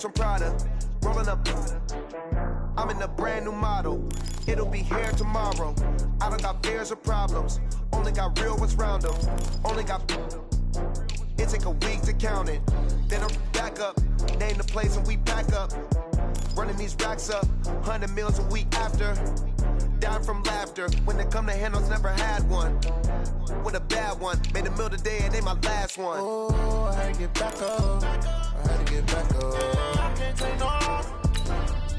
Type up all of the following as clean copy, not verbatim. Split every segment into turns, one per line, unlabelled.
dress from Prada, rolling up. I'm in a brand new model. It'll be here tomorrow. I don't got fears or problems. Only got real ones round them. Only got. It take a week to count it. Then I'm back up. Name the place and we pack up. Running these racks up. 100 meals a week after. Dying from laughter. When they come to handles, never had one. With a bad one. Made a meal today and they my last one.
Oh, I had to get back up. I had to get back up. I can't take no loss.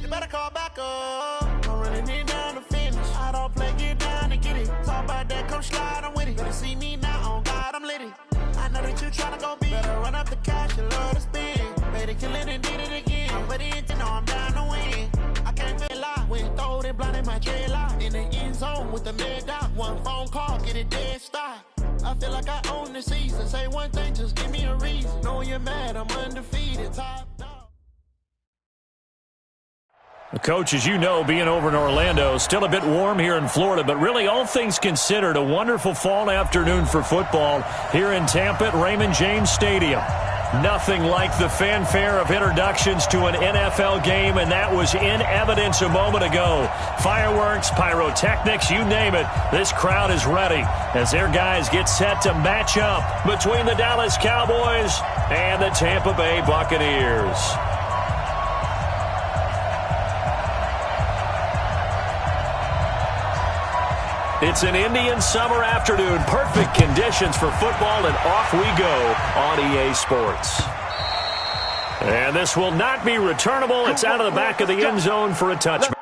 You better call back up. I'm running it down to finish. I don't play, get down to get it. Talk about that, come slide, I'm with it. Better see me now, on God, I'm litty. I know that you tryna go big. Better run up the cash, you love to spend. Better kill it and did it again. I'm ready to know I'm down to win. I can't feel lie. Went throwed and blinded my dreadlock. In the end zone with the mad dot. One phone call, get it dead stop. I feel like I own the season. Say one thing, just give me a reason. Know you're mad, I'm undefeated. Top dog.
Coach, as you know, being over in Orlando, still a bit warm here in Florida, but really all things considered, a wonderful fall afternoon for football here in Tampa at Raymond James Stadium. Nothing like the fanfare of introductions to an NFL game, and that was in evidence a moment ago. Fireworks, pyrotechnics, you name it. This crowd is ready as their guys get set to match up between the Dallas Cowboys and the Tampa Bay Buccaneers. It's an Indian summer afternoon. Perfect conditions for football, and off we go on EA Sports. And this will not be returnable. It's out of the back of the end zone for a touchback.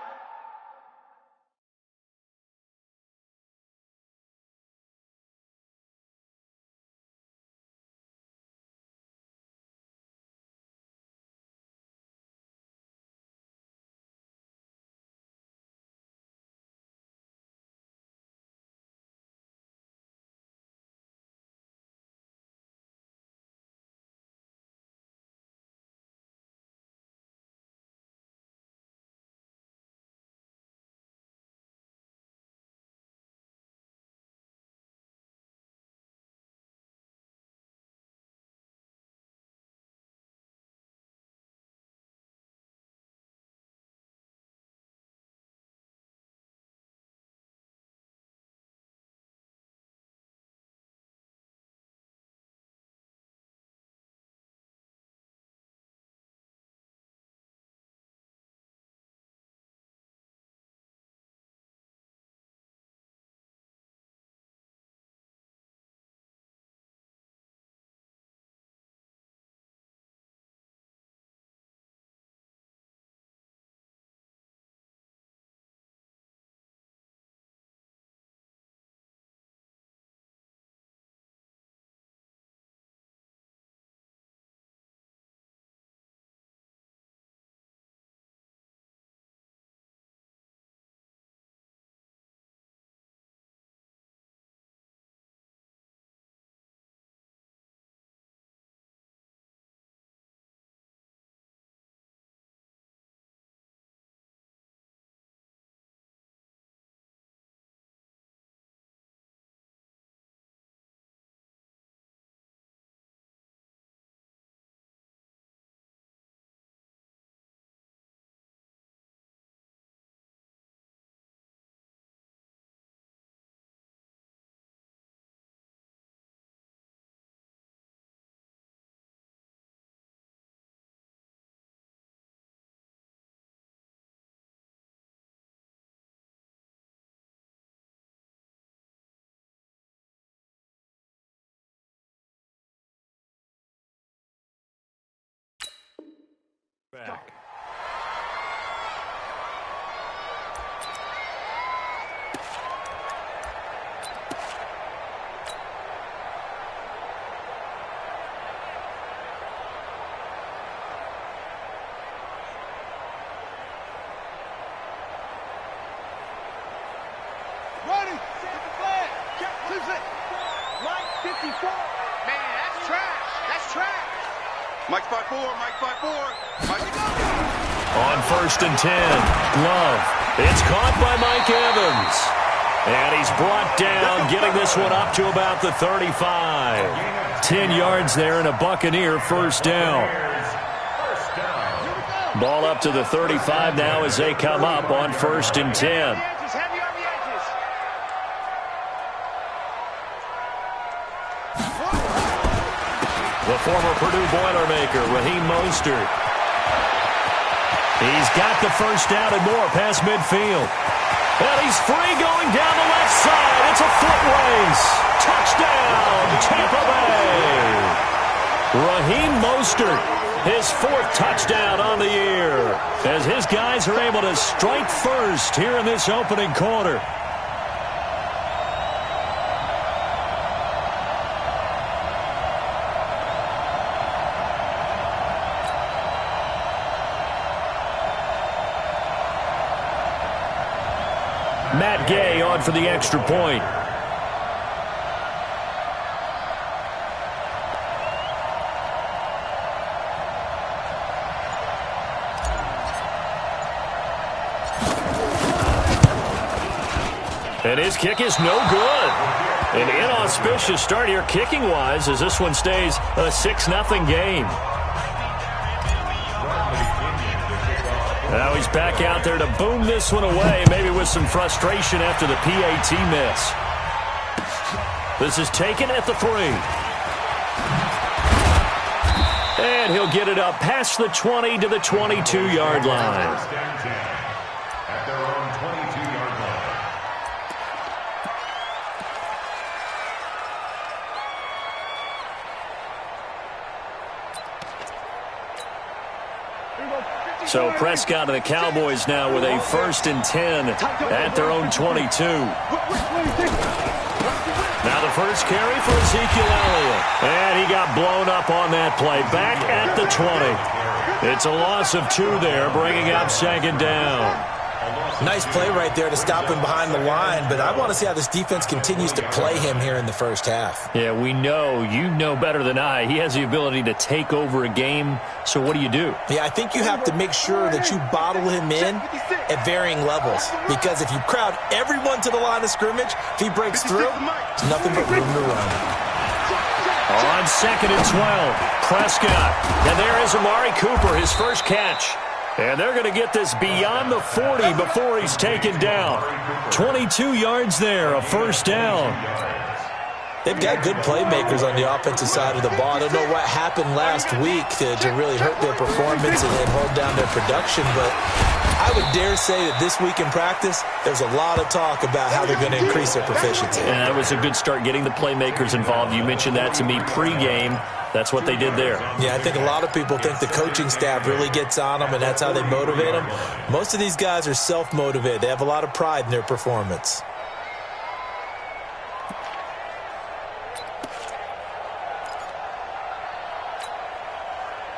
Back.
Ready, set the flag, lose it, Mike 54. Man, that's trash, that's trash. Mike 5-4, Mike 5-4, Mike.
On 1st and 10, Love. It's caught by Mike Evans. And he's brought down, getting this one up to about the 35. 10 yards there and a Buccaneer first down. Ball up to the 35 now as they come up on 1st and 10. The former Purdue Boilermaker, Rlij Mostert. He's got the first down and more past midfield. And he's free going down the left side. It's a foot race. Touchdown, Tampa Bay. Rlij Mostert, his 4th touchdown on the year, as his guys are able to strike first here in this opening quarter. Matt Gay on for the extra point. And his kick is no good. An inauspicious start here kicking-wise as this one stays a 6-0 game. Now he's back out there to boom this one away, maybe with some frustration after the PAT miss. This is taken at the 3. And he'll get it up past the 20 to the 22-yard line.
At their own 22-yard line.
So Prescott and the Cowboys now with a 1st and 10 at their own 22. Now the first carry for Ezekiel Elliott. And he got blown up on that play. Back at the 20. It's a loss of 2 there, bringing up 2nd down.
Nice play right there to stop him behind the line, but I want to see how this defense continues to play him here in the first half.
Yeah, we know. You know better than I. He has the ability to take over a game, so what do you do?
Yeah, I think you have to make sure that you bottle him in at varying levels, because if you crowd everyone to the line of scrimmage, if he breaks through, it's nothing but room to run.
On 2nd and 12, Prescott. And there is Amari Cooper, his first catch. And they're going to get this beyond the 40 before he's taken down. 22 yards there, a 1st down.
They've got good playmakers on the offensive side of the ball. I don't know what happened last week to really hurt their performance and hold down their production, but I would dare say that this week in practice, there's a lot of talk about how they're going to increase their proficiency.
And that was a good start, getting the playmakers involved. You mentioned that to me pregame. That's what they did there.
Yeah, I think a lot of people think the coaching staff really gets on them, and that's how they motivate them. Most of these guys are self-motivated. They have a lot of pride in their performance.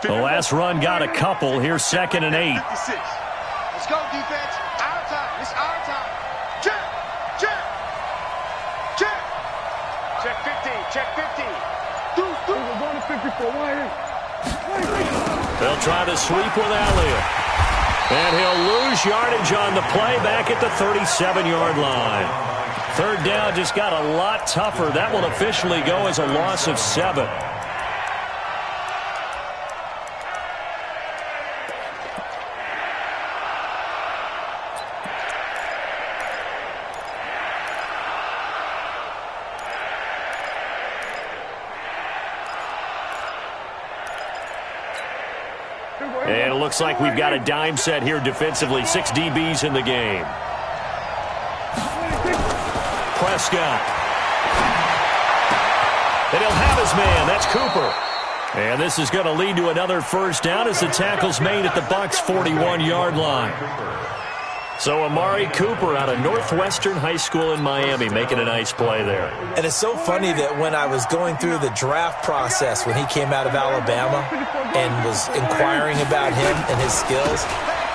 The last run got a couple. Here's 2nd and 8.
Let's go, defense. Our time. It's our time. Check. Check. Check. Check 50. Check 50. We're going to 54.
They'll try to sweep with Elliott. And he'll lose yardage on the play back at the 37-yard line. 3rd down just got a lot tougher. That will officially go as a loss of 7. And it looks like we've got a dime set here defensively. 6 DBs in the game. Prescott. And he'll have his man. That's Cooper. And this is going to lead to another 1st down as the tackle's made at the Bucs' 41-yard line. So Amari Cooper out of Northwestern High School in Miami making a nice play there.
And it's so funny that when I was going through the draft process when he came out of Alabama and was inquiring about him and his skills,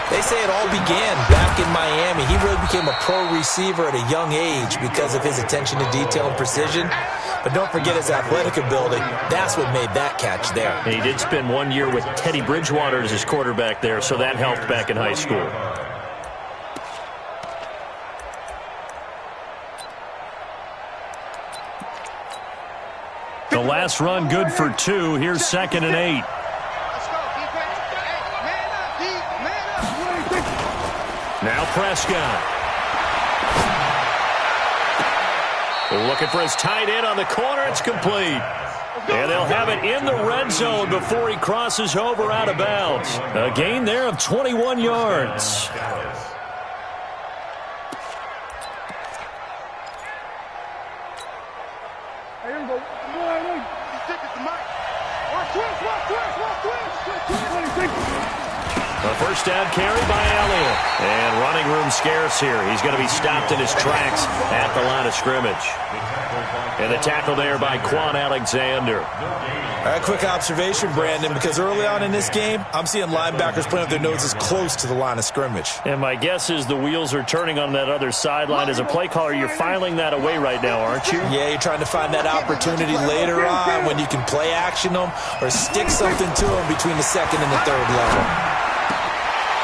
they say it all began back in Miami. He really became a pro receiver at a young age because of his attention to detail and precision. But don't forget his athletic ability. That's what made that catch there.
And he did spend 1 year with Teddy Bridgewater as his quarterback there, so that helped back in high school. The last run good for 2. Here's 2nd and 8.
Let's go, defense. Hey, man up, defense.
Now Prescott. Looking for his tight end on the corner. It's complete. And they'll have it in the red zone before he crosses over out of bounds. A gain there of 21 yards. A first down carry by Elliott. And running room scarce here. He's going to be stopped in his tracks at the line of scrimmage. And the tackle there by Quan Alexander.
All right, quick observation, Brandon, because early on in this game, I'm seeing linebackers playing with their noses close to the line of scrimmage.
And my guess is the wheels are turning on that other sideline. As a play caller, you're filing that away right now, aren't you?
Yeah, you're trying to find that opportunity later on when you can play action them or stick something to them between the second and the third level.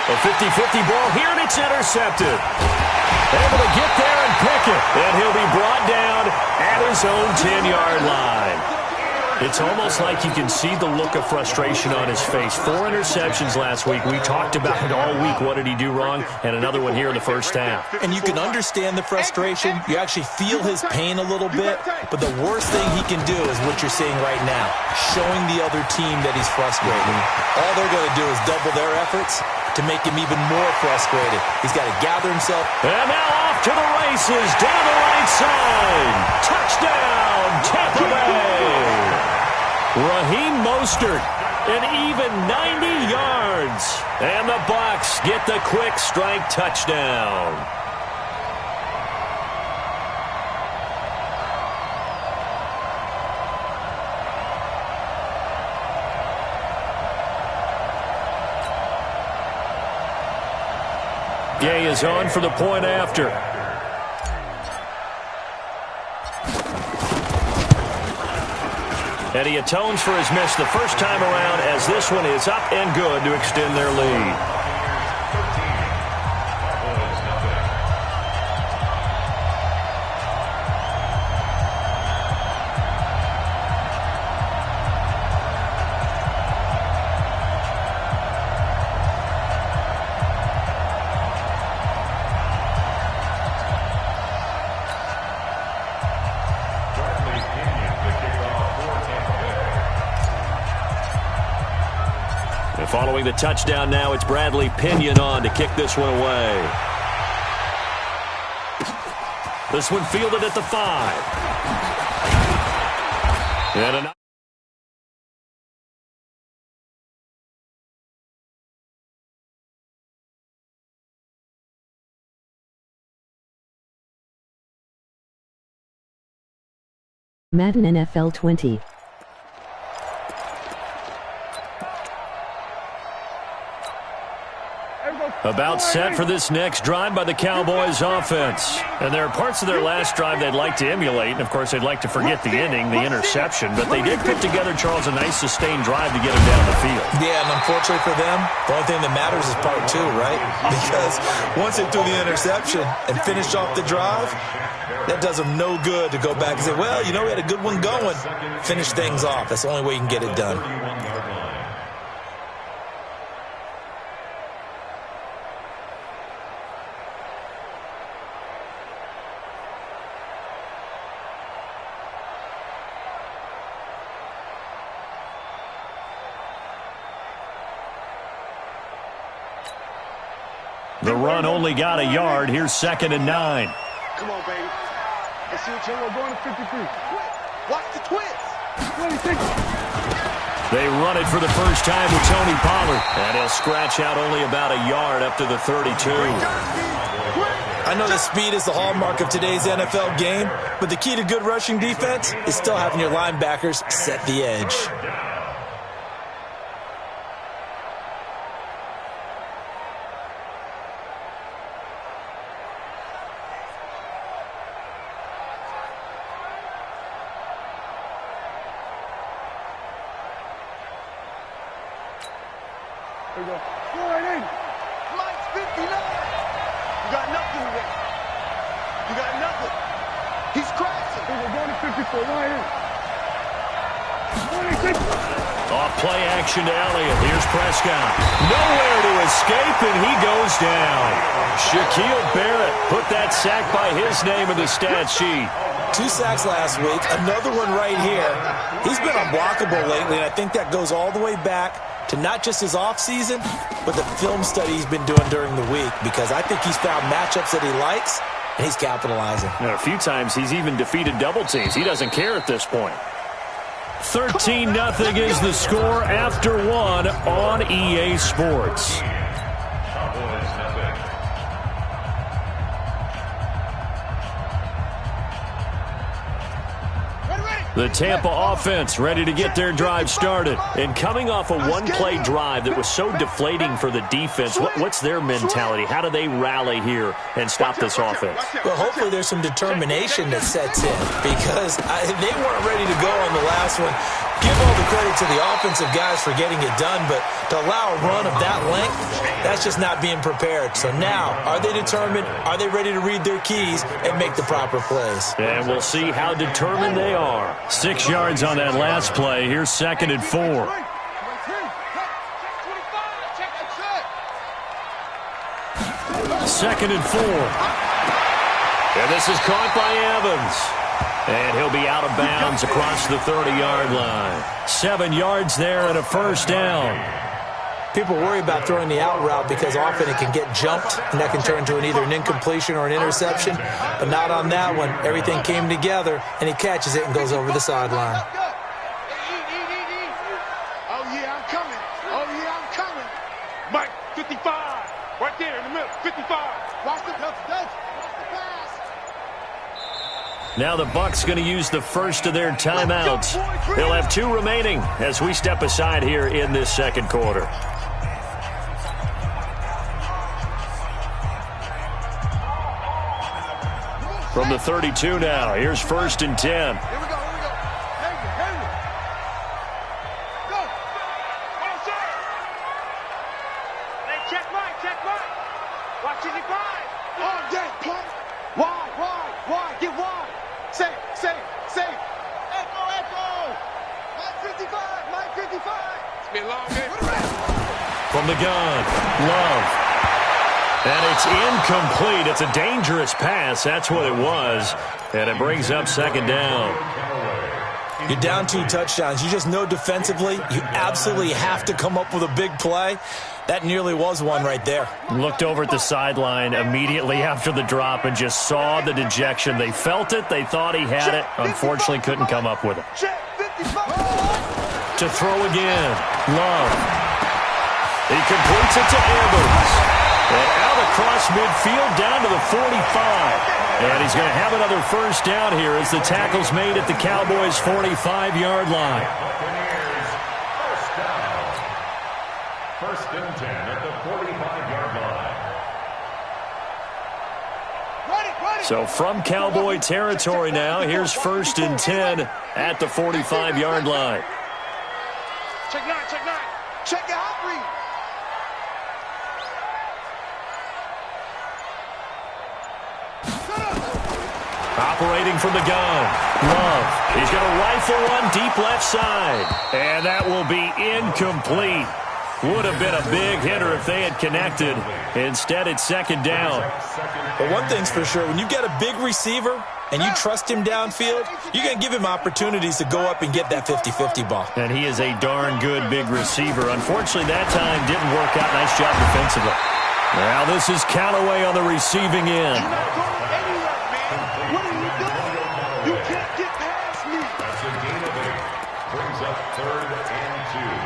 A 50-50 ball here, and it's intercepted. Able to get there and pick it. And he'll be brought down at his own 10-yard line. It's almost like you can see the look of frustration on his face. 4 interceptions last week. We talked about it all week. What did he do wrong? And another one here in the first half.
And you can understand the frustration. You actually feel his pain a little bit. But the worst thing he can do is what you're seeing right now, showing the other team that he's frustrated. All they're going to do is double their efforts to make him even more frustrated. He's got to gather himself.
And now off to the races down the right side. Touchdown, Tampa Bay. Raheem Mostert, an even 90 yards. And the Bucs get the quick strike touchdown. Gay is on for the point after. And he atones for his miss the first time around as this one is up and good to extend their lead. Following the touchdown now, it's Bradley Pinion on to kick this one away. This one fielded at the 5. And another.
Madden NFL 20.
About set for this next drive by the Cowboys offense. And there are parts of their last drive they'd like to emulate. And, of course, they'd like to forget the ending, the interception. But they did put together, Charles, a nice sustained drive to get them down the field.
Yeah, and unfortunately for them, the only thing that matters is part 2, right? Because once they threw the interception and finished off the drive, that does them no good to go back and say, well, you know, we had a good one going. Finish things off. That's the only way you can get it done.
The run only got a yard. Here's 2nd and 9.
Come on, baby. Let's see what you're going to 53. Watch the twist.
They run it for the first time with Tony Pollard. And he'll scratch out only about a yard up to the 32.
I know the speed is the hallmark of today's NFL game, but the key to good rushing defense is still having your linebackers set the edge.
There you go. Go right in. Lights 59. You got nothing with that. You got nothing. He's crashing. We're going to 54. Right in. 26.
Off play action to Elliott. Here's Prescott. Nowhere to escape, and he goes down. Shaquille Barrett put that sack by his name in the stat sheet.
2 sacks last week, another one right here. He's been unblockable lately, and I think that goes all the way back to not just his offseason, but the film study he's been doing during the week, because I think he's found matchups that he likes, and he's capitalizing.
And a few times he's even defeated double teams. He doesn't care at this point. 13-0 is the score after 1 on EA Sports. The Tampa offense ready to get their drive started. And coming off a one-play drive that was so deflating for the defense, what's their mentality? How do they rally here and stop this offense?
Well, hopefully there's some determination that sets in, because they weren't ready to go on the last one. Give all the credit to the offensive guys for getting it done, but to allow a run of that length, that's just not being prepared. So now, are they determined? Are they ready to read their keys and make the proper plays?
And we'll see how determined they are. 6 yards on that last play. Here's 2nd and 4. Second and 4. And this is caught by Evans. And he'll be out of bounds across the 30-yard line. 7 yards there and a first down.
People worry about throwing the out route because often it can get jumped, and that can turn into either an incompletion or an interception. But not on that one. Everything came together, and he catches it and goes over the sideline.
Oh, yeah, I'm coming. Oh, yeah, I'm coming. Mike, 55. Right there in the middle, 55. Watch the pass.
Now the Bucs going to use the first of their timeouts. They'll have 2 remaining as we step aside here in this second quarter. From the 32 now, here's 1st and 10.
Here we go. Henry. Go. Oh, sir. Hey, check right. Watch it, five. Oh, yeah, punt. Wide. Get wide. Safe. Echo. Mike 55. It's been a long game.
From the gun, Love. And it's incomplete. It's a dangerous pass. That's what it was. And it brings up 2nd down.
You're down 2 touchdowns. You just know defensively you absolutely have to come up with a big play. That nearly was one right there.
Looked over at the sideline immediately after the drop and just saw the dejection. They felt it. They thought he had it. Unfortunately, couldn't come up with it. To throw again. Love. He completes it to Evans. And out across midfield down to the 45. And he's going to have another first down here as the tackle's made at the Cowboys' 45-yard line.
First and 10 at the 45-yard line.
So from Cowboy territory now, here's 1st and 10 at the 45-yard line.
Check 9. Check your hot read.
Operating from the gun. Love. He's going to rifle one deep left side. And that will be incomplete. Would have been a big hitter if they had connected. Instead, it's 2nd down.
But one thing's for sure, when you get a big receiver and you trust him downfield, you're going to give him opportunities to go up and get that 50-50 ball.
And he is a darn good big receiver. Unfortunately, that time didn't work out. Nice job defensively. Now this is Callaway on the receiving end.
You're not going anywhere, man. What are you doing? You can't get past me.
That's a gain of 8. Brings up 3rd and
2.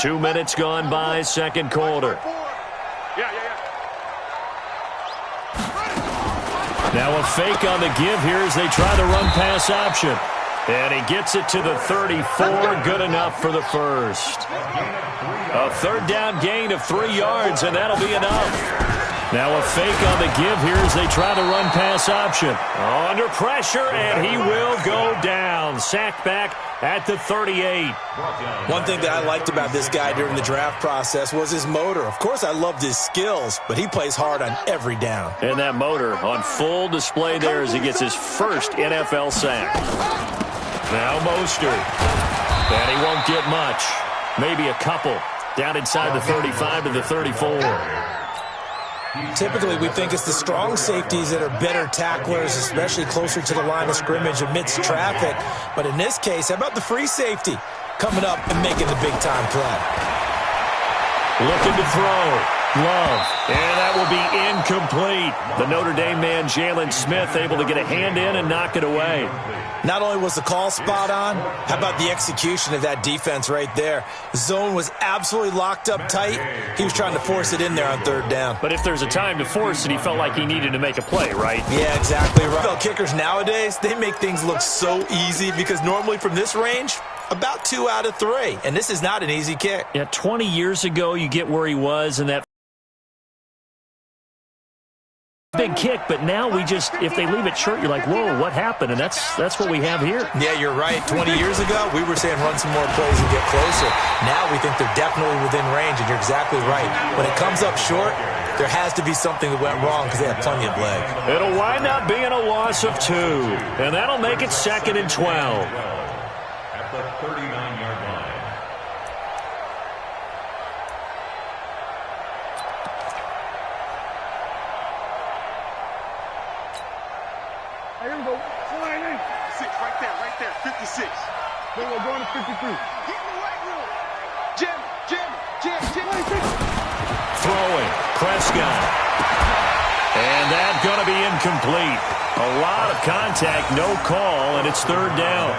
2 minutes gone by, second quarter.
Yeah.
Now a fake on the give here as they try the run-pass option. And he gets it to the 34, good enough for the first. A 3rd down gain of 3 yards, and that'll be enough. Now a fake on the give here as they try the run pass option. Under pressure, and he will go down. Sacked back at the 38.
One thing that I liked about this guy during the draft process was his motor. Of course, I loved his skills, but he plays hard on every down.
And that motor on full display there as he gets his first NFL sack. Now Mostert. And he won't get much. Maybe a couple. Down inside the 35 to the 34.
Typically, we think it's the strong safeties that are better tacklers, especially closer to the line of scrimmage amidst traffic. But in this case, how about the free safety coming up and making the big-time play?
Looking to throw. Love. And that will be incomplete. The Notre Dame man, Jalen Smith, able to get a hand in and knock it away.
Not only was the call spot on, how about the execution of that defense right there? The zone was absolutely locked up tight. He was trying to force it in there on third down.
But if there's a time to force it, he felt like he needed to make a play, right?
Yeah, exactly right. NFL kickers nowadays, they make things look so easy because normally from this range, about 2 out of 3. And this is not an easy kick.
Yeah, 20 years ago, you get where he was in that big kick, but now we just, if they leave it short, you're like, whoa, what happened? And that's what we have here.
Yeah, you're right. 20 years ago, we were saying run some more plays and get closer. Now we think they're definitely within range, and you're exactly right. When it comes up short, there has to be something that went wrong because they have plenty of leg.
It'll wind up being a loss of 2, and that'll make it 2nd and 12.
At the 39-yard line.
Here we go. 6 right there. 56. Then we're going to 53. Get in the right room. Jim.
Throwing. Prescott. And that's going to be incomplete. A lot of contact, no call, and it's 3rd down.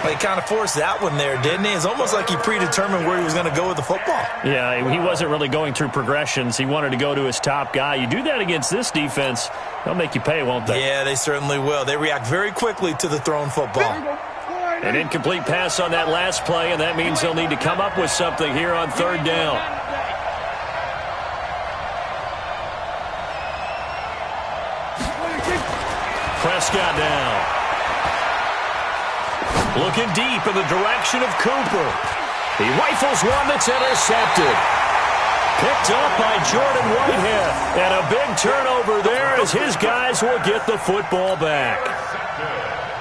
Well, he kind of forced that one there, didn't he? It's almost like he predetermined where he was going to go with the football.
Yeah, he wasn't really going through progressions. He wanted to go to his top guy. You do that against this defense, they'll make you pay, won't they?
Yeah, they certainly will. They react very quickly to the thrown football.
An incomplete pass on that last play, and that means they'll need to come up with something here on 3rd down. Prescott down. Looking deep in the direction of Cooper. He rifles one that's intercepted. Picked up by Jordan Whitehead. And a big turnover there as his guys will get the football back.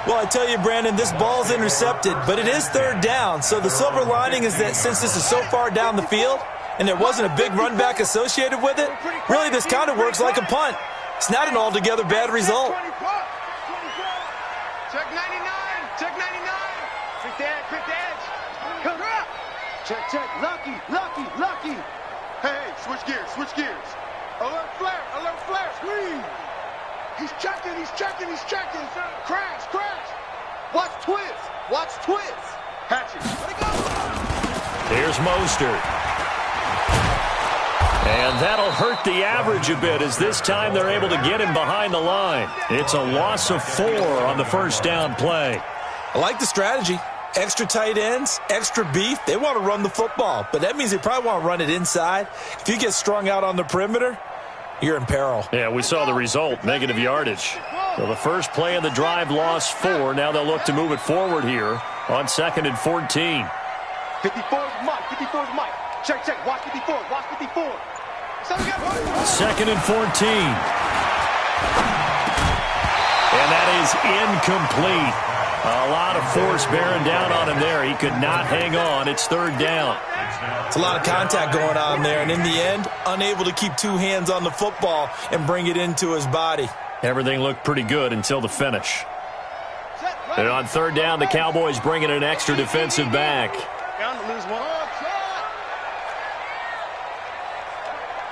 Well, I tell you, Brandon, this ball's intercepted, but it is 3rd down. So the silver lining is that since this is so far down the field and there wasn't a big run back associated with it, really this kind of works like a punt. It's not an altogether bad result.
Check 99. Quick edge. Come up. Check. Lucky. Hey, switch gears. Alert flare. Squeeze. He's checking. Crash. Watch twist. Hatchet. Let it go.
Here's Mostert. And that'll hurt the average a bit as this time they're able to get him behind the line. It's a loss of 4 on the 1st down play.
I like the strategy. Extra tight ends, extra beef. They want to run the football, but that means they probably want to run it inside. If you get strung out on the perimeter, you're in peril.
Yeah, we saw the result, negative yardage. So the first play of the drive lost 4. Now they'll look to move it forward here on 2nd and 14.
54's Mike. Check. Watch 54.
2nd and 14. And that is incomplete. A lot of force bearing down on him there. He could not hang on. It's 3rd down.
It's a lot of contact going on there, and in the end, unable to keep 2 hands on the football and bring it into his body.
Everything looked pretty good until the finish. And on 3rd down, the Cowboys bring in an extra defensive back.
Bound to lose one.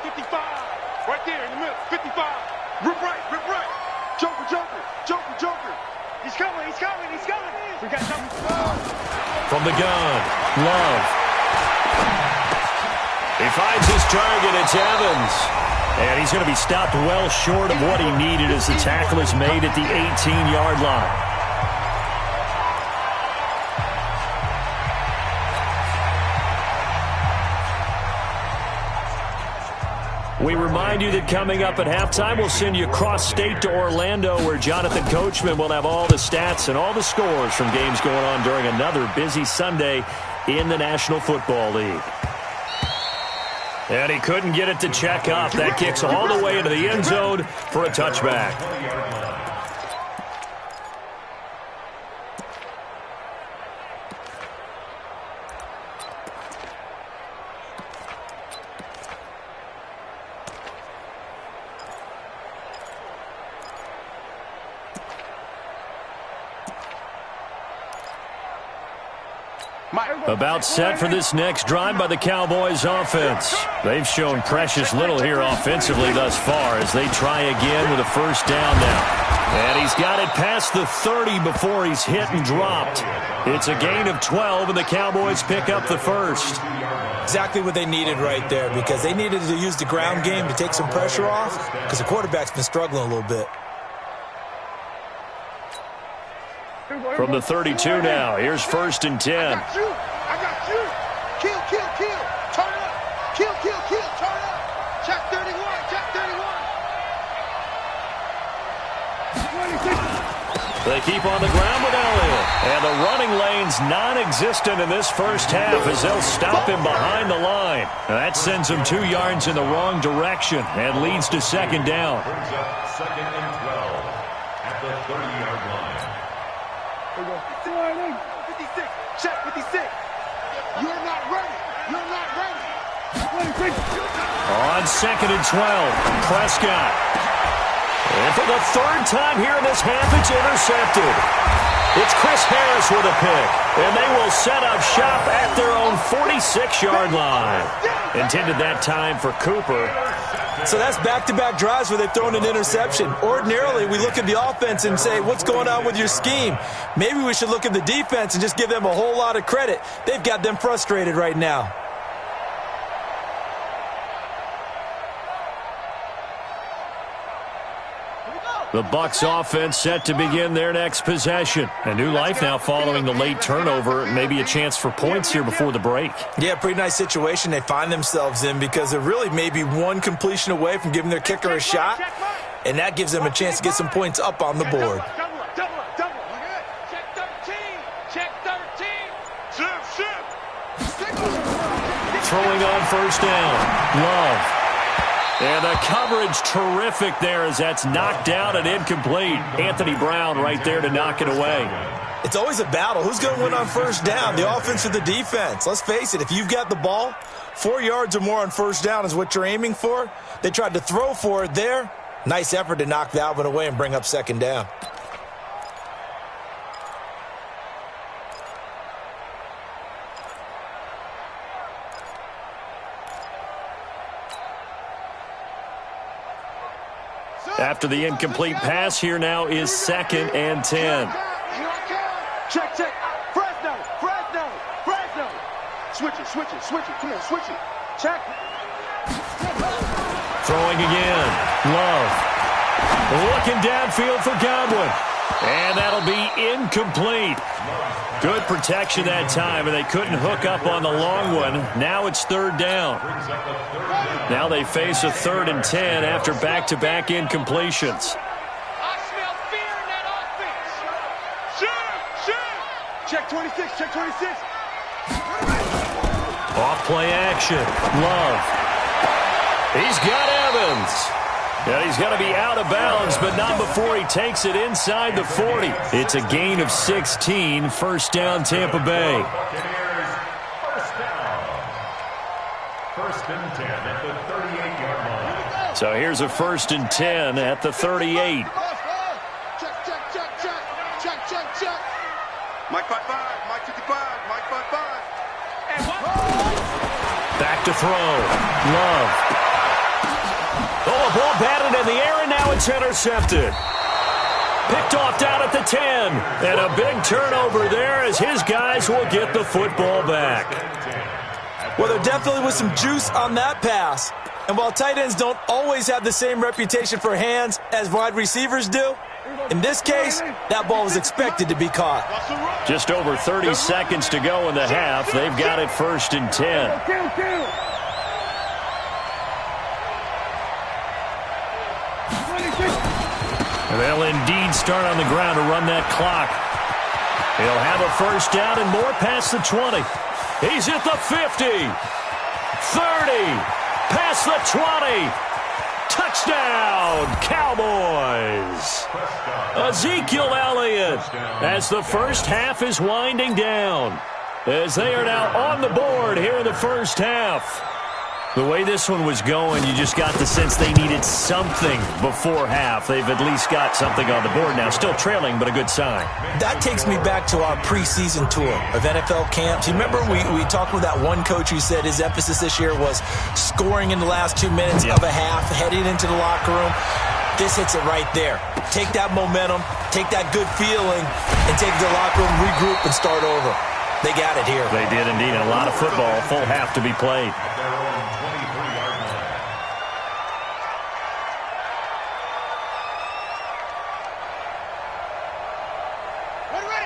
55. Right there in the middle. 55. Rip right. Joker. He's coming. We got something.
From the gun, Love. He finds his target. It's Evans. And he's going to be stopped well short of what he needed as the tackle is made at the 18-yard line. We remind you that coming up at halftime, we'll send you cross-state to Orlando, where Jonathan Coachman will have all the stats and all the scores from games going on during another busy Sunday in the National Football League. And he couldn't get it to check up. That kicks all the way into the end zone for a touchback. About set for this next drive by the Cowboys offense. They've shown precious little here offensively thus far as they try again with a first down now. And he's got it past the 30 before he's hit and dropped. It's a gain of 12, and the Cowboys pick up the first.
Exactly what they needed right there, because they needed to use the ground game to take some pressure off, because the quarterback's been struggling a little bit.
From the 32 now, here's 1st and 10.
I got you. Kill, kill, kill. Turn up. Kill, kill, kill. Turn up. Check 31. Check 31.
They keep on the ground with Elliott. And the running lane's non-existent in this first half as they'll stop him behind the line. Now that sends him 2 yards in the wrong direction and leads to 2nd down.
Brings up 2nd and 12 at the 30-yard line.
56. Check 56. You're not ready. You're not ready.
On 2nd and 12, Prescott. And for the 3rd time here in this half, it's intercepted. It's Chris Harris with a pick. And they will set up shop at their own 46-yard line. Intended that time for Cooper.
So that's back-to-back drives where they've thrown an interception. Ordinarily, we look at the offense and say, what's going on with your scheme? Maybe we should look at the defense and just give them a whole lot of credit. They've got them frustrated right now.
The Bucs offense set to begin their next possession. A new life now following the late turnover. Maybe a chance for points here before the break.
Yeah, pretty nice situation they find themselves in, because they're really maybe one completion away from giving their kicker a shot, and that gives them a chance to get some points up on the board.
Check 13. Check 13. Shoot.
Throwing on first down. Love. And the coverage terrific there as that's knocked down and incomplete. Anthony Brown right there to knock it away.
It's always a battle. Who's going to win on first down, the offense or the defense? Let's face it, if you've got the ball, 4 yards or more on first down is what you're aiming for. They tried to throw for it there. Nice effort to knock that one away and bring up 2nd down.
After the incomplete pass, here now is 2nd and 10.
Check. Fresno. Switch it. Come on, switch it. Check.
Throwing again. Love. Looking downfield for Godwin. And that'll be incomplete. Good protection that time, and they couldn't hook up on the long one. Now it's 3rd down. Now they face a 3rd and 10 after back-to-back incompletions.
I smell fear in that offense. Shoot. Check 26.
Off play action. Love. He's got Evans. And he's going to be out of bounds, but not before he takes it inside the 40. It's a gain of 16. First down, Tampa Bay.
First and 10 at the 38-yard line.
So here's a 1st and 10 at the 38.
Check. Mike 55, Mike 55, Mike 55. And what?
Back to throw. Love. Oh, a ball batted in the air, and now it's intercepted. Picked off down at the 10. And a big turnover there as his guys will get the football back.
Well, there definitely was some juice on that pass. And while tight ends don't always have the same reputation for hands as wide receivers do, in this case, that ball was expected to be caught.
Just over 30 seconds to go in the half. They've got it 1st and 10. They'll indeed start on the ground to run that clock. He'll have a first down and more past the 20. He's at the 50. 30. Past the 20. Touchdown, Cowboys. Ezekiel Elliott as the first half is winding down. As they are now on the board here in the first half. The way this one was going, you just got the sense they needed something before half. They've at least got something on the board now. Still trailing, but a good sign.
That takes me back to our preseason tour of NFL camps. You remember we talked with that one coach who said his emphasis this year was scoring in the last 2 minutes of a half, heading into the locker room. This hits it right there. Take that momentum, take that good feeling, and take it to the locker room, regroup, and start over. They got it here.
They did indeed. A lot of football, full half to be played.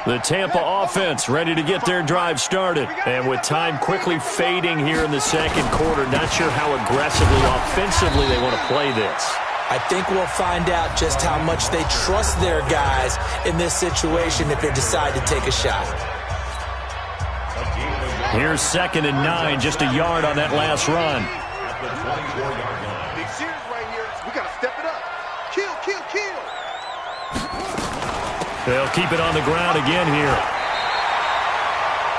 The Tampa offense ready to get their drive started. And with time quickly fading here in the second quarter, not sure how aggressively, offensively they want to play this.
I think we'll find out just how much they trust their guys in this situation if they decide to take a shot.
Here's 2nd and 9, just a yard on that last run.
Big series right here. We got to step it up. Kill, kill, kill.
They'll keep it on the ground again here.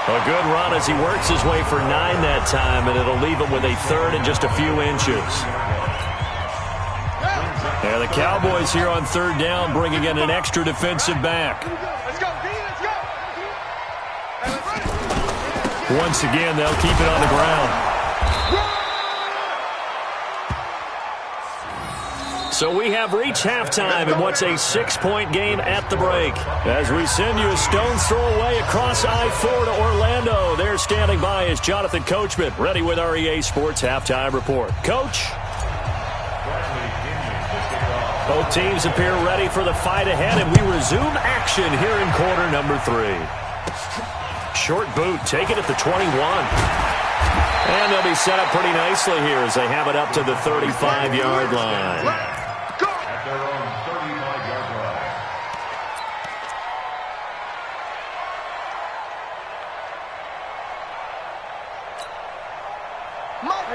A good run as he works his way for 9 that time, and it'll leave him with a 3rd and just a few inches. Yeah, the Cowboys here on 3rd down, bringing in an extra defensive back.
Let's go, D, let's go. Hey, let's run it.
Once again, they'll keep it on the ground. So we have reached halftime in what's a 6-point game at the break. As we send you a stone's throw away across I-4 to Orlando. There standing by is Jonathan Coachman, ready with our EA Sports Halftime Report. Coach? Both teams appear ready for the fight ahead, and we resume action here in quarter number 3. Short boot, take it at the 21. And they'll be set up pretty nicely here as they have it up to the 35-yard line.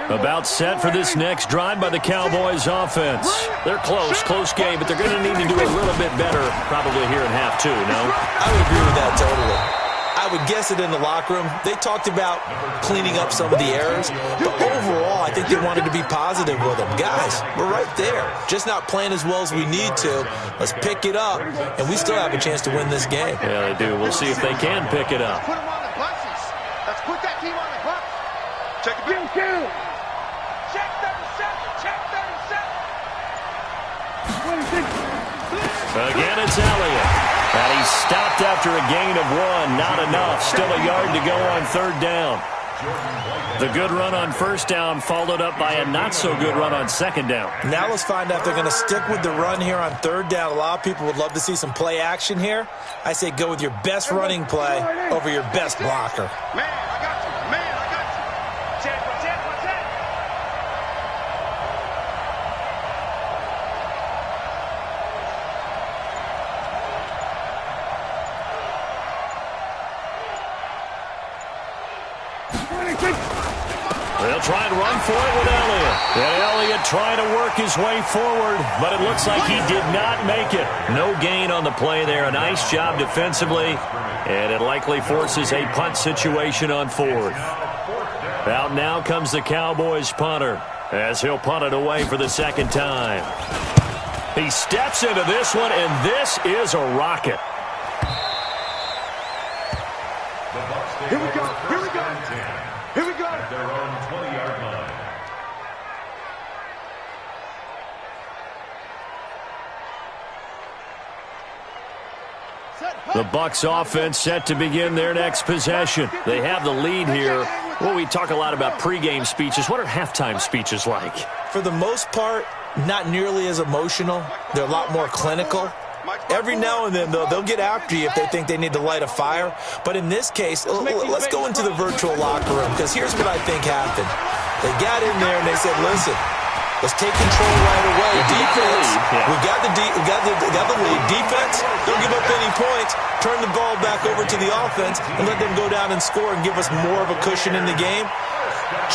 About set for this next drive by the Cowboys offense. They're close game, but they're going to need to do a little bit better probably here in half 2, no?
I would agree with that totally. I would guess it in the locker room. They talked about cleaning up some of the errors, but overall, I think they wanted to be positive with them. Guys, we're right there. Just not playing as well as we need to. Let's pick it up, and we still have a chance to win this game.
Yeah, they do. We'll see if they can pick it up.
Put them on the buses. Let's put that team on the bus. Check it out. Check 37. Check 37.
Again, it's Elliott. And he stopped after a gain of 1. Not enough. Still a yard to go on 3rd down. The good run on 1st down followed up by a not-so-good run on 2nd down.
Now let's find out if they're going to stick with the run here on 3rd down. A lot of people would love to see some play action here. I say go with your best running play over your best blocker.
Man, I got you. Man, I got you. Check.
They'll try and run for it with Elliott. And Elliott trying to work his way forward, but it looks like he did not make it. No gain on the play there. A nice job defensively, and it likely forces a punt situation on 4th. Out now comes the Cowboys punter, as he'll punt it away for the 2nd time. He steps into this one, and this is a rocket.
Here we go. Here we go. Here we go.
At their own 20-yard line.
The Bucs offense set to begin their next possession. They have the lead here. Well, we talk a lot about pregame speeches. What are halftime speeches like?
For the most part, not nearly as emotional. They're a lot more clinical. Every now and then, though, they'll get after you if they think they need to light a fire. But in this case, let's go into the virtual locker room, because here's what I think happened. They got in there and they said, listen, Let's take control right away. Defense, we've got the lead. Defense, don't give up any points. Turn the ball back over to the offense and let them go down and score and give us more of a cushion in the game.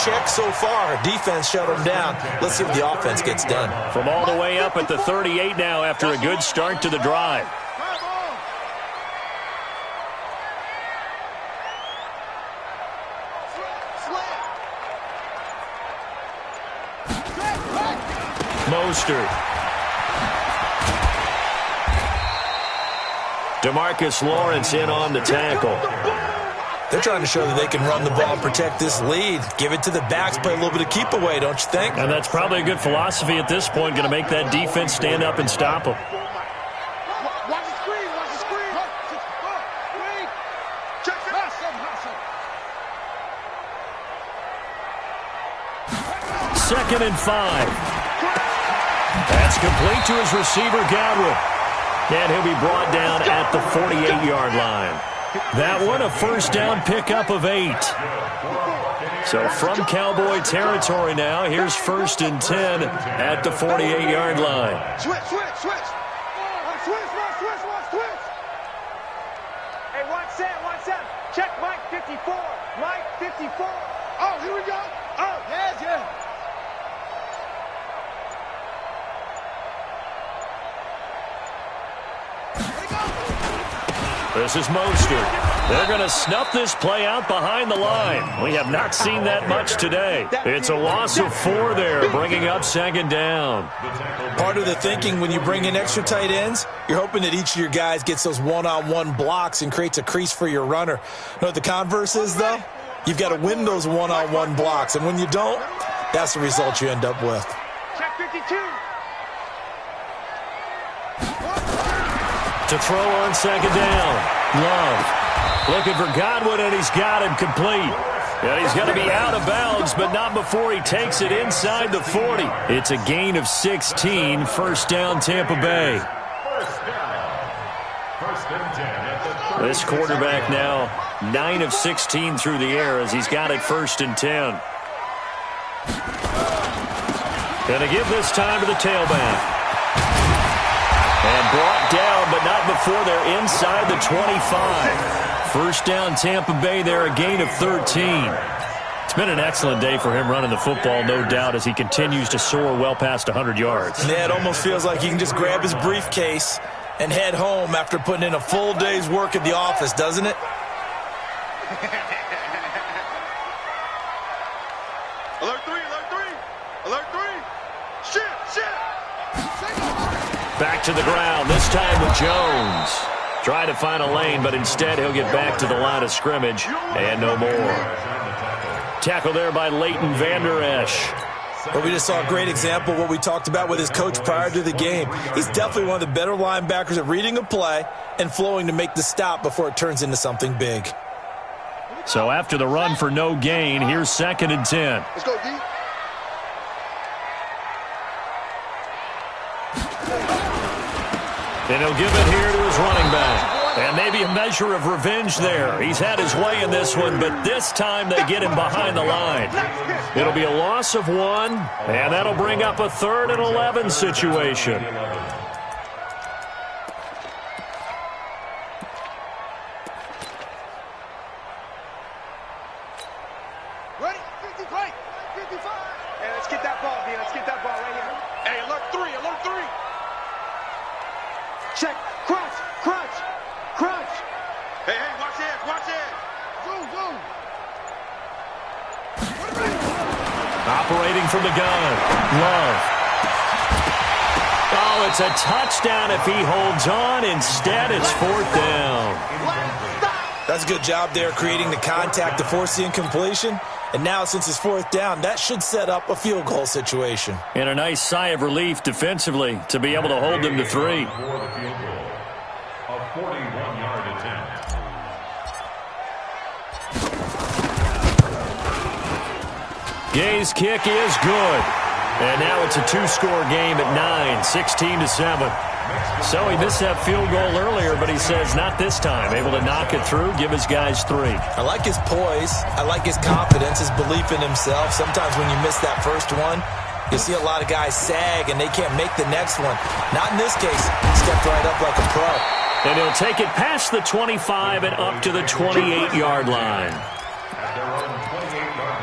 Check so far. Defense shut them down. Let's see what the offense gets done.
From all the way up at the 38 now after a good start to the drive. Mostert. DeMarcus Lawrence in on the tackle.
They're trying to show that they can run the ball and protect this lead. Give it to the backs, play a little bit of keep away, don't you think?
And that's probably a good philosophy at this point, going to make that defense stand up and stop them.
Watch the screen, watch the screen. Check it out.
Second and 5. That's complete to his receiver, Godwin. And he'll be brought down at the 48-yard line. That one, a first down pickup of 8. So from Cowboy territory now, here's 1st and 10 at the 48-yard line.
Switch. Hey, watch that. Check Mike 54. Mike 54. Oh, here we go. Oh, yeah.
This is Mostert. They're going to snuff this play out behind the line. We have not seen that much today. It's a loss of 4 there, bringing up 2nd down.
Part of the thinking when you bring in extra tight ends, you're hoping that each of your guys gets those one-on-one blocks and creates a crease for your runner. You know what the converse is, though? You've got to win those one-on-one blocks, and when you don't, that's the result you end up with.
Check 52.
To throw on 2nd down. Love looking for Godwin, and he's got him complete. And he's going to be out of bounds, but not before he takes it inside the 40. It's a gain of 16. First down, Tampa Bay. This quarterback now 9 of 16 through the air as he's got it 1st and 10. Going to give this time to the tailback. And brought down, but not before they're inside the 25. First down, Tampa Bay there, a gain of 13. It's been an excellent day for him running the football, no doubt, as he continues to soar well past 100 yards.
Yeah, it almost feels like he can just grab his briefcase and head home after putting in a full day's work at the office, doesn't it?
Alert 3.
Back to the ground, this time with Jones. Trying to find a lane, but instead he'll get back to the line of scrimmage, and no more. Tackle there by Leighton Vander Esch.
But we just saw a great example of what we talked about with his coach prior to the game. He's definitely one of the better linebackers at reading a play and flowing to make the stop before it turns into something big.
So after the run for no gain, here's 2nd and 10.
Let's go, D.
And he'll give it here to his running back. And maybe a measure of revenge there. He's had his way in this one, but this time they get him behind the line. It'll be a loss of 1, and that'll bring up a 3rd and 11 situation.
Ready? 55. Hey, let's get that ball, D. Let's get that ball right here. Hey, alert 3. Check. Crunch. Hey, watch it. Zoom.
Operating from the gun. Love. Oh, it's a touchdown if he holds on. Instead, it's 4th down.
That's a good job there creating the contact to force the incompletion. And now, since it's 4th down, that should set up a field goal situation.
And a nice sigh of relief defensively to be able to hold them to 3.
A 41-yard attempt.
Gay's kick is good. And now it's a 2-score game at 9, 16-7. So he missed that field goal earlier, but he says not this time. Able to knock it through, give his guys 3.
I like his poise. I like his confidence, his belief in himself. Sometimes when you miss that first one, You see a lot of guys sag, and they can't make the next one. Not in this case. Stepped right up like a pro.
And he'll take it past the 25 and up to the 28-yard line.
At their own 28-yard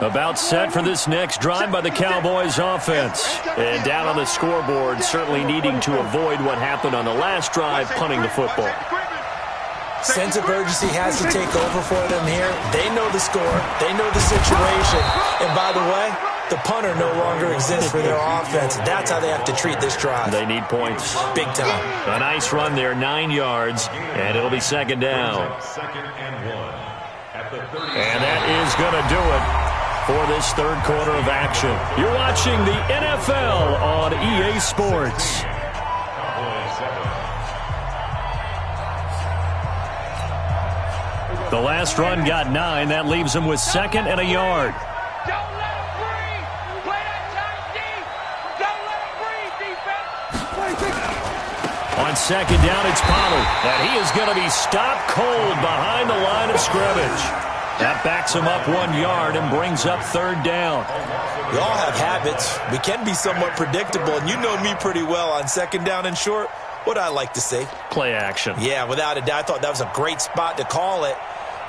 line.
About set for this next drive by the Cowboys offense. And down on the scoreboard, certainly needing to avoid what happened on the last drive, punting the football.
Sense of urgency has to take over for them here. They know the score. They know the situation. And by the way, the punter no longer exists for their offense. That's how they have to treat this drive.
They need points.
Big time.
A nice run there, 9 yards, and it'll be second down.
Second and 1 at the 30.
And that is going to do it for this third quarter of action. You're watching the NFL on EA Sports. The last run got 9. That leaves them with second and a yard.
Don't let him breathe. Play that tight deep. Don't let him breathe, defense.
On second down, it's Pollard. And he is going to be stopped cold behind the line of scrimmage. That backs him up 1 yard and brings up third down.
We all have habits. We can be somewhat predictable, and you know me pretty well on second down and short. What I like to say?
Play action.
Yeah, without a doubt. I thought that was a great spot to call it.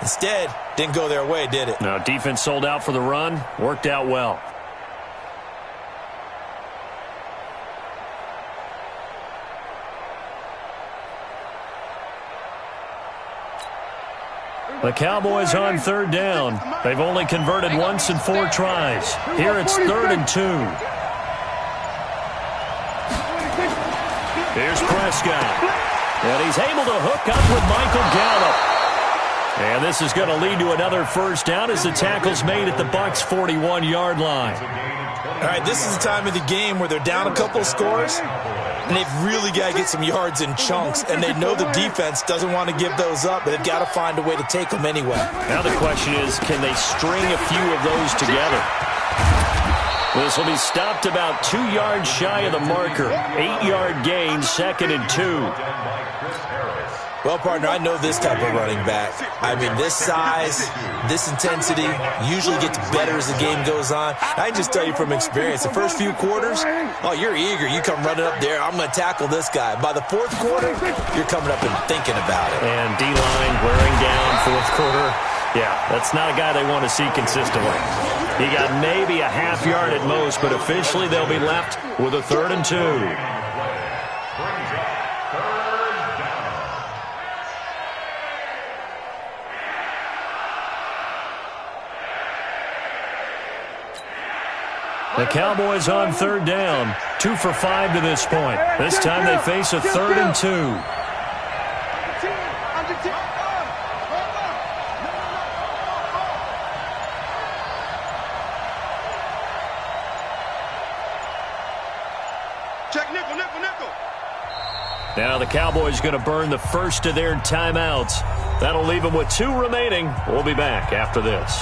Instead, didn't go their way, did it?
No, defense sold out for the run. Worked out well. The Cowboys on third down. They've only converted once in 4 tries. Here it's 3rd and 2. Here's Prescott. And he's able to hook up with Michael Gallup. And this is going to lead to another first down as the tackle's made at the Bucs' 41-yard line.
All right, this is the time of the game where they're down a couple of scores, and they've really got to get some yards in chunks, and they know the defense doesn't want to give those up, but they've got to find a way to take them anyway.
Now the question is, can they string a few of those together? This will be stopped about 2 yards shy of the marker. 8-yard gain, 2nd and 2.
Well, partner, I know this type of running back. I mean, this size, this intensity usually gets better as the game goes on. I can just tell you from experience, the first few quarters, oh, you're eager. You come running up there, I'm going to tackle this guy. By the 4th quarter, you're coming up and thinking about it.
And D-line wearing down 4th quarter. Yeah, that's not a guy they want to see consistently. He got maybe a half yard at most, but officially they'll be left with a 3rd and 2. The Cowboys on third down, 2 for 5 to this point. This time they face a 3rd and 2.
Check nickel, nickel, nickel.
Now the Cowboys going to burn the first of their timeouts. That'll leave them with 2 remaining. We'll be back after this.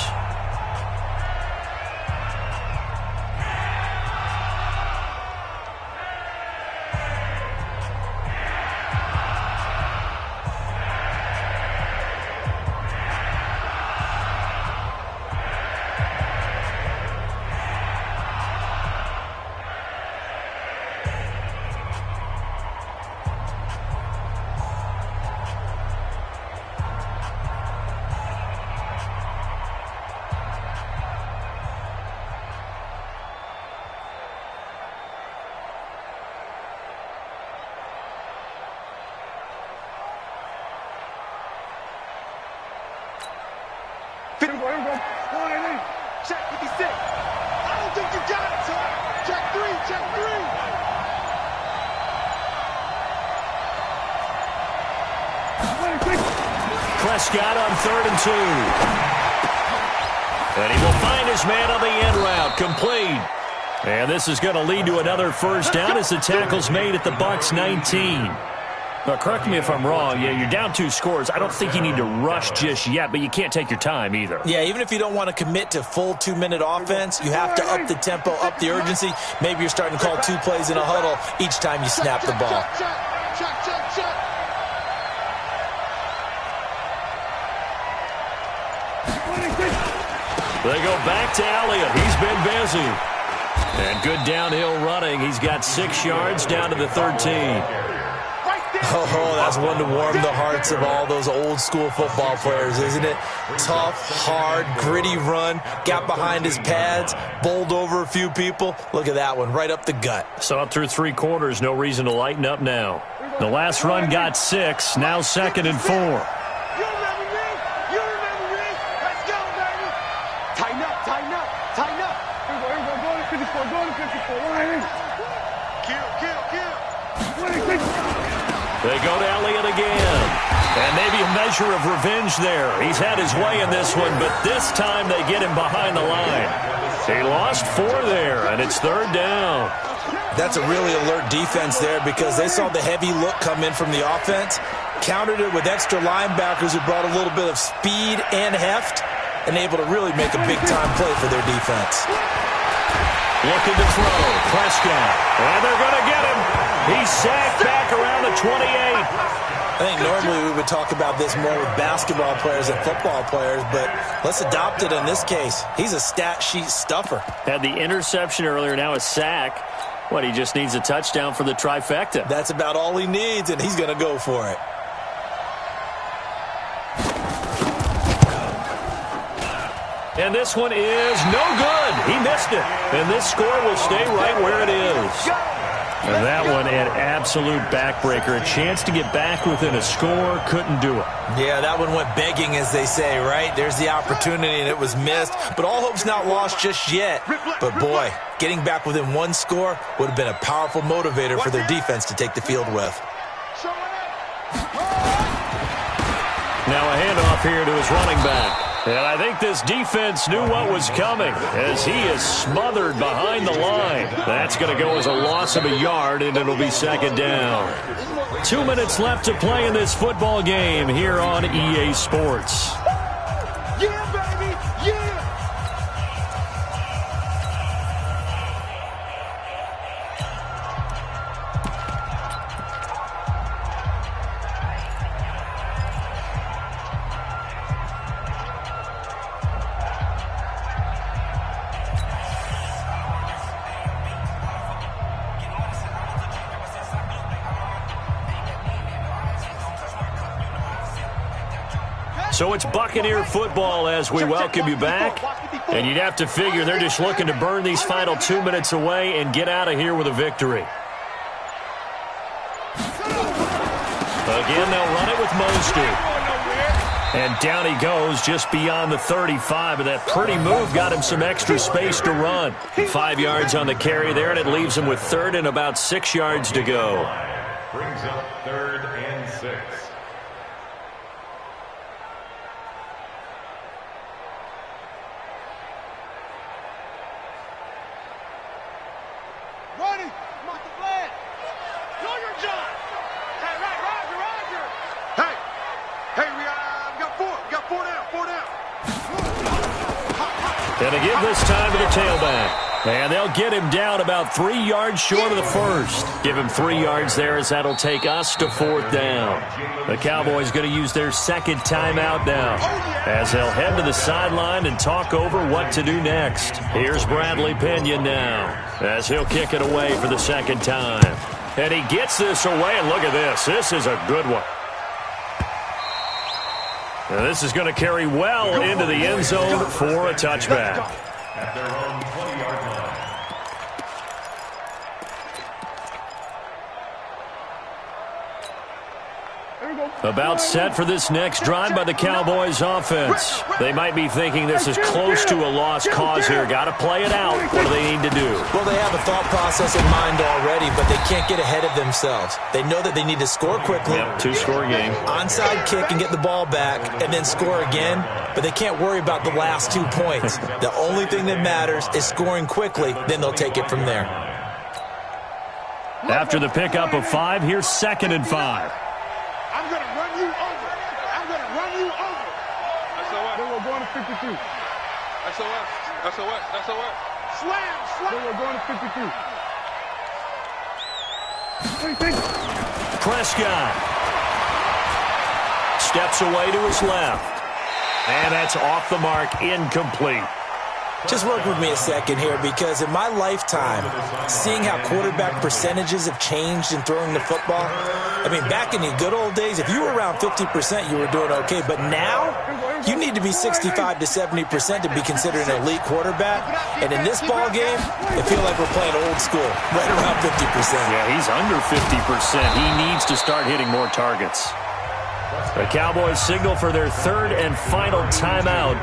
Check 56. I don't think you got it, sir. Check 3, check 3.
Prescott on 3rd and 2. And he will find his man on the end route, complete. And this is going to lead to another first down as the tackle's made at the Bucs' 19. Now, correct me if I'm wrong. Yeah, you're down 2 scores. I don't think you need to rush just yet, but you can't take your time either.
Yeah, even if you don't want to commit to full 2-minute offense, you have to up the tempo, up the urgency. Maybe you're starting to call 2 plays in a huddle each time you snap the ball.
Check, check, check, check.
They go back to Elliott. He's been busy. And good downhill running. He's got 6 yards down to the 13.
Oh, that's one to warm the hearts of all those old-school football players, isn't it? Tough, hard, gritty run, got behind his pads, bowled over a few people. Look at that one, right up the gut.
Saw it through 3 quarters, no reason to lighten up now. The last run got 6, now 2nd and 4.
You remember me? You remember me? Let's go, baby. Tighten up, tighten up, tighten up. Here we go, go to 54, go to 54. Kill.
They go to Elliott again. And maybe a measure of revenge there. He's had his way in this one, but this time they get him behind the line. He lost 4 there, and it's 3rd down.
That's a really alert defense there because they saw the heavy look come in from the offense, countered it with extra linebackers who brought a little bit of speed and heft, and able to really make a big-time play for their defense.
Looking to throw, Prescott, and they're going to get him. He's sacked back around the 28.
I think normally we would talk about this more with basketball players and football players, but let's adopt it in this case. He's a stat sheet stuffer.
Had the interception earlier, now a sack. What, he just needs a touchdown for the trifecta.
That's about all he needs, and he's going to go for it.
And this one is no good. He missed it. And this score will stay right where it is. And that one an absolute backbreaker. A chance to get back within a score. Couldn't do it.
Yeah, that one went begging, as they say, right? There's the opportunity, and it was missed. But all hope's not lost just yet. But, boy, getting back within 1 score would have been a powerful motivator for their defense to take the field with.
Now a handoff here to his running back. And I think this defense knew what was coming as he is smothered behind the line. That's going to go as a loss of a yard, and it'll be 2nd down. 2 minutes left to play in this football game here on EA Sports.
Yeah, baby, yeah.
So it's Buccaneer football as we welcome you back. And you'd have to figure they're just looking to burn these final 2 minutes away and get out of here with a victory. Again, they'll run it with Mostert. And down he goes just beyond the 35. And that pretty move got him some extra space to run. 5 yards on the carry there, and it leaves him with 3rd and about 6 yards to go.
Brings up 3rd and 6.
Running, Michael Blair. Know your job. Right, Roger. Hey, we got 4. We got 4 down.
And to give this time to the tailback. And they'll get him down about 3 yards short of the first. Give him 3 yards there as that'll take us to 4th down. The Cowboys going to use their 2nd timeout now as they'll head to the sideline and talk over what to do next. Here's Bradley Pinion now as he'll kick it away for the 2nd time. And he gets this away, and look at this. This is a good one. Now this is going to carry well into the end zone for a touchback.
At their own 20-yard line.
About set for this next drive by the Cowboys offense. They might be thinking this is close to a lost cause here. Got to play it out. What do they need to do?
Well, they have a thought process in mind already, but they can't get ahead of themselves. They know that they need to score quickly.
Yep, 2-score game.
Onside kick and get the ball back, and then score again. But they can't worry about the last 2 points. The only thing that matters is scoring quickly. Then they'll take it from there.
After the pickup of 5, here's 2nd and 5.
I'm going to run you over. Then we're going to 52. SOS. Slam. Then we're going to 52.
Prescott steps away to his left. And that's off the mark, incomplete.
Just work with me a second here, because in my lifetime, seeing how quarterback percentages have changed in throwing the football, I mean, back in the good old days, if you were around 50%, you were doing okay. But now, you need to be 65 to 70% to be considered an elite quarterback. And in this ball game, it feels like we're playing old school, right around 50%.
Yeah, he's under 50%. He needs to start hitting more targets. The Cowboys signal for their third and final timeout,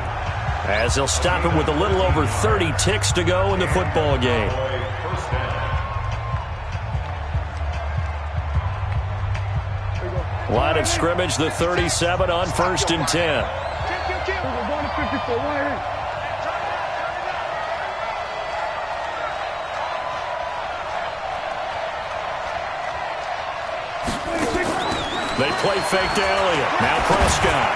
as they'll stop it with a little over 30 ticks to go in the football game. Line of scrimmage, the 37 on 1st and 10. They play fake to Elliott. Now Prescott.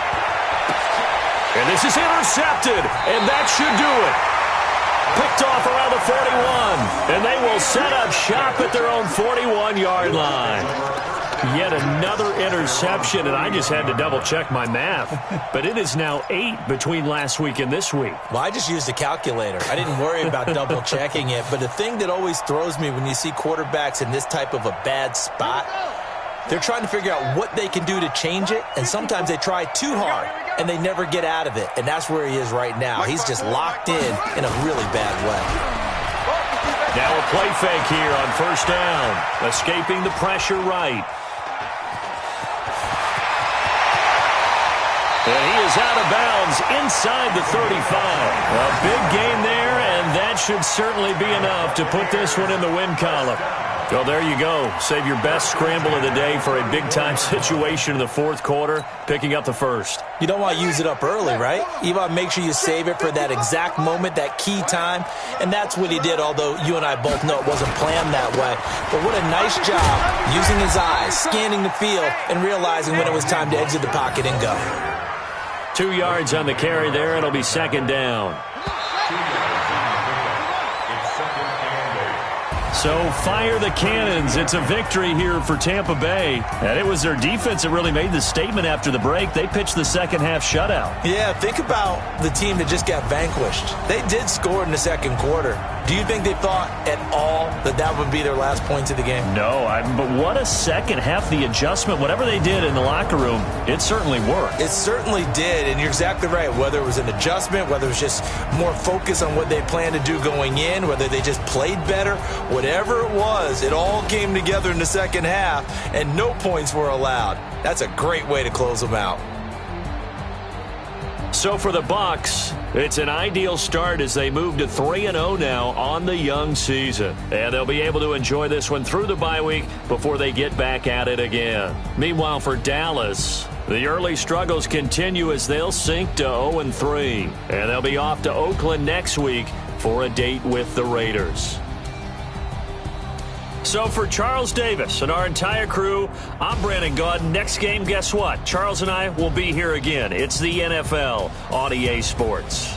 And this is intercepted, and that should do it. Picked off around the 41, and they will set up shop at their own 41-yard line. Yet another interception, and I just had to double-check my math. But it is now 8 between last week and this week.
Well, I just used a calculator. I didn't worry about double-checking it. But the thing that always throws me when you see quarterbacks in this type of a bad spot, they're trying to figure out what they can do to change it, and sometimes they try too hard, and they never get out of it. And that's where he is right now. He's just locked in a really bad way.
Now a play fake here on 1st down. Escaping the pressure right. And he is out of bounds inside the 35. A big gain there, and that should certainly be enough to put this one in the win column. Well, there you go. Save your best scramble of the day for a big-time situation in the 4th quarter, picking up the 1st.
You don't want to use it up early, right? You want to make sure you save it for that exact moment, that key time. And that's what he did, although you and I both know it wasn't planned that way. But what a nice job using his eyes, scanning the field, and realizing when it was time to exit the pocket and go.
2 yards on the carry there. It'll be 2nd down. So fire the cannons. It's a victory here for Tampa Bay. And it was their defense that really made the statement after the break. They pitched the second-half shutout.
Yeah, think about the team that just got vanquished. They did score in the 2nd quarter. Do you think they thought at all that that would be their last points of the game?
No, but what a second half. The adjustment, whatever they did in the locker room, it certainly worked.
It certainly did, and you're exactly right. Whether it was an adjustment, whether it was just more focus on what they planned to do going in, whether they just played better, whatever it was, it all came together in the 2nd half, and no points were allowed. That's a great way to close them out.
So for the Bucs, it's an ideal start as they move to 3-0 now on the young season. And they'll be able to enjoy this one through the bye week before they get back at it again. Meanwhile, for Dallas, the early struggles continue as they'll sink to 0-3. And they'll be off to Oakland next week for a date with the Raiders. So for Charles Davis and our entire crew, I'm Brandon Gaudin. Next game, guess what? Charles and I will be here again. It's the NFL on EA Sports.